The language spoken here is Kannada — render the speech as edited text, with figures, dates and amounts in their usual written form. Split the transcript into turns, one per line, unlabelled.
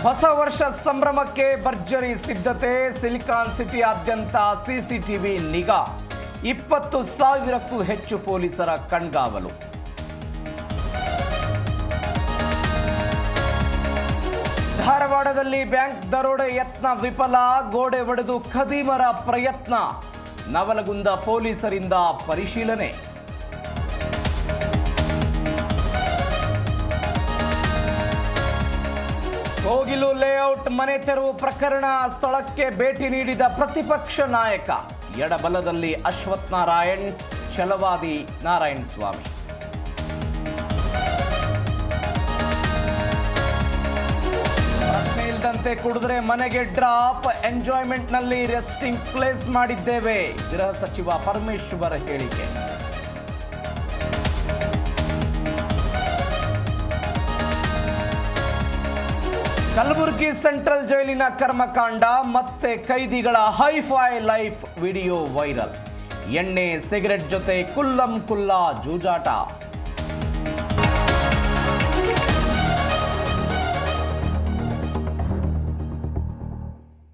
ಹೊಸ ವರ್ಷ ಸಂಭ್ರಮಕ್ಕೆ ಭರ್ಜರಿ ಸಿದ್ಧತೆ. ಸಿಲಿಕಾನ್ ಸಿಟಿಯಾದ್ಯಂತ ಸಿಸಿಟಿವಿ ನಿಗಾ. 20,000ಕ್ಕೂ ಹೆಚ್ಚು ಪೊಲೀಸರ ಕಣ್ಗಾವಲು. ಧಾರವಾಡದಲ್ಲಿ ಬ್ಯಾಂಕ್ ದರೋಡೆ ಯತ್ನ ವಿಫಲ. ಗೋಡೆ ಒಡೆದು ಖದೀಮರ ಪ್ರಯತ್ನ. ನವಲಗುಂದ ಪೊಲೀಸರಿಂದ ಪರಿಶೀಲನೆ. ಕೋಗಿಲು ಲೇಔಟ್ ಮನೆ ತೆರವು ಪ್ರಕರಣ. ಸ್ಥಳಕ್ಕೆ ಭೇಟಿ ನೀಡಿದ ಪ್ರತಿಪಕ್ಷ ನಾಯಕ. ಎಡಬಲದಲ್ಲಿ ಅಶ್ವಥ್ ನಾರಾಯಣ್, ಛಲವಾದಿ ನಾರಾಯಣ ಸ್ವಾಮಿ. ಪ್ರಶ್ನೆ ಇಲ್ಲದಂತೆ ಕುಡಿದ್ರೆ ಮನೆಗೆ ಡ್ರಾಪ್. ಎಂಜಾಯ್ಮೆಂಟ್ನಲ್ಲಿ ರೆಸ್ಟಿಂಗ್ ಪ್ಲೇಸ್ ಮಾಡಿದ್ದೇವೆ. ಗೃಹ ಸಚಿವ ಪರಮೇಶ್ವರ್ ಹೇಳಿಕೆ. ಕಲಬುರಗಿ ಸೆಂಟ್ರಲ್ ಜೈಲಿನ ಕರ್ಮಕಾಂಡ. ಮತ್ತೆ ಕೈದಿಗಳ ಹೈಫೈ ಲೈಫ್ ವಿಡಿಯೋ ವೈರಲ್. ಎಣ್ಣೆ ಸಿಗರೆಟ್ ಜೊತೆ ಕುಲ್ಲಂ ಕುಲ್ಲ ಜೂಜಾಟ.